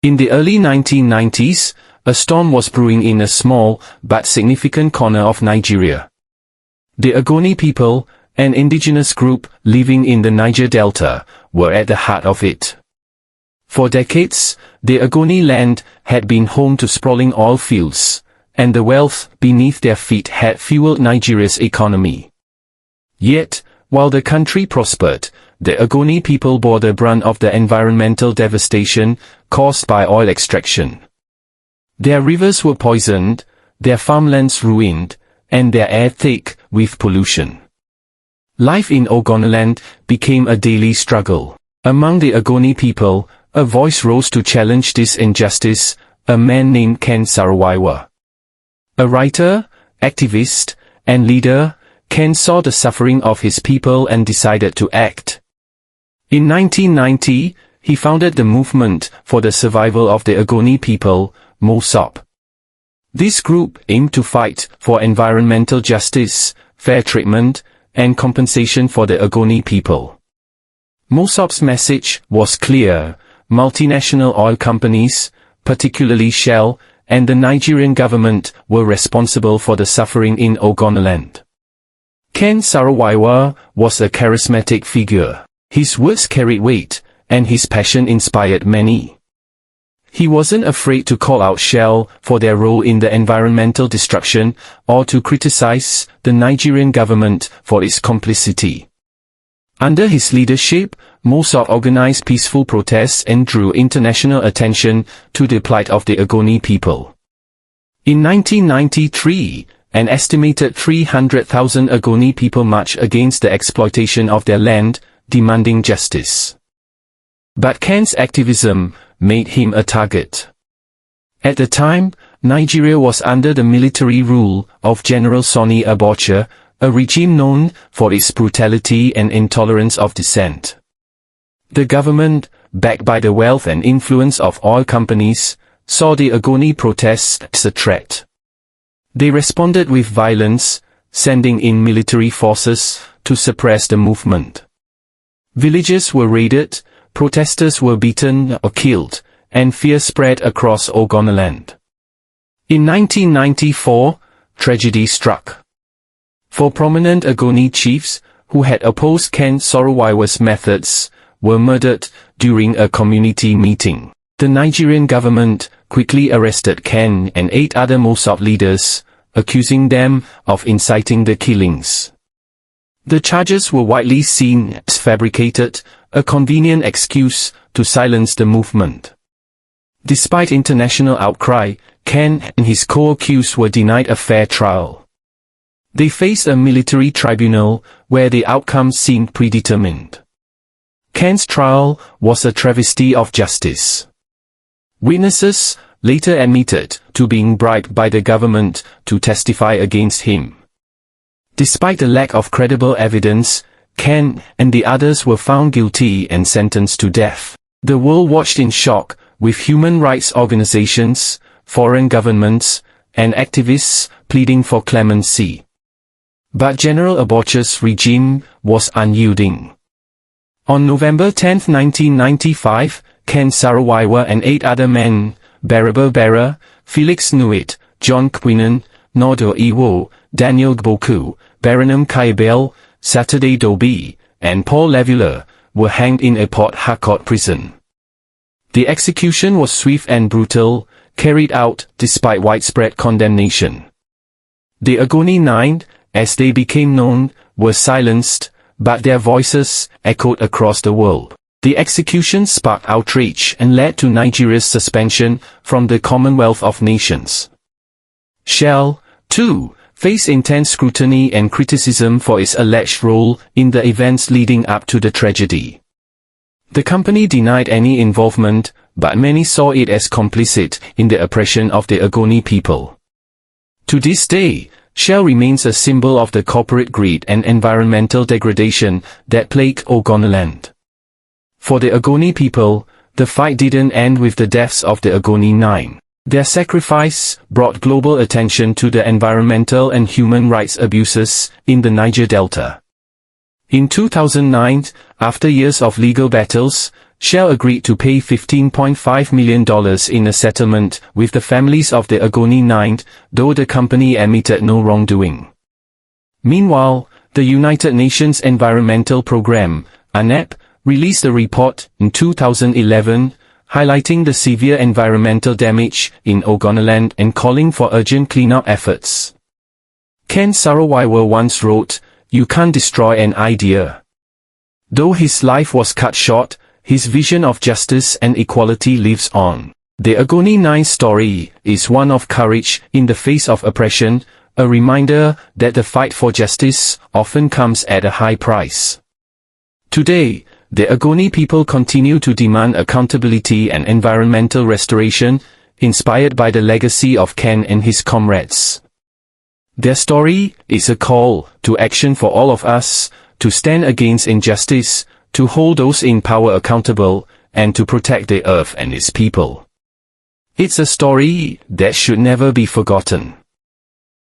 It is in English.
In the early 1990s, a storm was brewing in a small but significant corner of Nigeria. The Ogoni people, an indigenous group living in the Niger Delta, were at the heart of it. For decades, the Ogoni land had been home to sprawling oil fields, and the wealth beneath their feet had fueled Nigeria's economy. Yet, while the country prospered, the Ogoni people bore the brunt of the environmental devastation caused by oil extraction. Their rivers were poisoned, their farmlands ruined, and their air thick with pollution. Life in Ogoniland became a daily struggle. Among the Ogoni people, a voice rose to challenge this injustice, a man named Ken Saro-wiwa. A writer, activist, and leader, Ken saw the suffering of his people and decided to act. In 1990, he founded the Movement for the Survival of the Ogoni People, MOSOP. This group aimed to fight for environmental justice, fair treatment, and compensation for the Ogoni people. MOSOP's message was clear: multinational oil companies, particularly Shell, and the Nigerian government were responsible for the suffering in Ogoniland. Ken Saro-wiwa was a charismatic figure. His words carried weight, and his passion inspired many. He wasn't afraid to call out Shell for their role in the environmental destruction, or to criticize the Nigerian government for its complicity. Under his leadership, MOSOP organized peaceful protests and drew international attention to the plight of the Ogoni people. In 1993, an estimated 300,000 Ogoni people marched against the exploitation of their land, demanding justice. But Ken's activism made him a target. At the time, Nigeria was under the military rule of General Sani Abacha, a regime known for its brutality and intolerance of dissent. The government, backed by the wealth and influence of oil companies, saw the Ogoni protests as a threat. They responded with violence, sending in military forces to suppress the movement. Villages were raided, protesters were beaten or killed, and fear spread across Ogoniland. In 1994, tragedy struck. Four prominent Ogoni chiefs, who had opposed Ken Saro-wiwa's methods, were murdered during a community meeting. The Nigerian government quickly arrested Ken and 8 other MOSOP leaders, accusing them of inciting the killings. The charges were widely seen as fabricated, a convenient excuse to silence the movement. Despite international outcry, Ken and his co-accused were denied a fair trial. They faced a military tribunal, where the outcome seemed predetermined. Ken's trial was a travesty of justice. Witnesses later admitted to being bribed by the government to testify against him. Despite the lack of credible evidence, Ken and the others were found guilty and sentenced to death. The world watched in shock, with human rights organizations, foreign governments, and activists pleading for clemency. But General Abacha's regime was unyielding. On November 10, 1995, Ken Saro-wiwa and 8 other men, Baraba Bera, Felix Nuit, John Quinan, Nodo Iwo, Daniel Gboku, Baranam Kaibel, Saturday Dobi, and Paul Levuler, were hanged in a Port Harcourt prison. The execution was swift and brutal, carried out despite widespread condemnation. The Ogoni Nine, as they became known, were silenced, but their voices echoed across the world. The execution sparked outrage and led to Nigeria's suspension from the Commonwealth of Nations. Shell, too, faced intense scrutiny and criticism for its alleged role in the events leading up to the tragedy. The company denied any involvement, but many saw it as complicit in the oppression of the Ogoni people. To this day, Shell remains a symbol of the corporate greed and environmental degradation that plague Ogoniland. For the Ogoni people, the fight didn't end with the deaths of the Ogoni Nine. Their sacrifice brought global attention to the environmental and human rights abuses in the Niger Delta. In 2009, after years of legal battles, Shell agreed to pay $15.5 million in a settlement with the families of the Ogoni Nine, though the company admitted no wrongdoing. Meanwhile, the United Nations Environmental Programme, UNEP, released a report in 2011, highlighting the severe environmental damage in Ogoniland and calling for urgent cleanup efforts. Ken Saro-wiwa once wrote, "You can't destroy an idea." Though his life was cut short, his vision of justice and equality lives on. The Ogoni Nine story is one of courage in the face of oppression, a reminder that the fight for justice often comes at a high price. Today, the Ogoni people continue to demand accountability and environmental restoration, inspired by the legacy of Ken and his comrades. Their story is a call to action for all of us, to stand against injustice, to hold those in power accountable, and to protect the earth and its people. It's a story that should never be forgotten.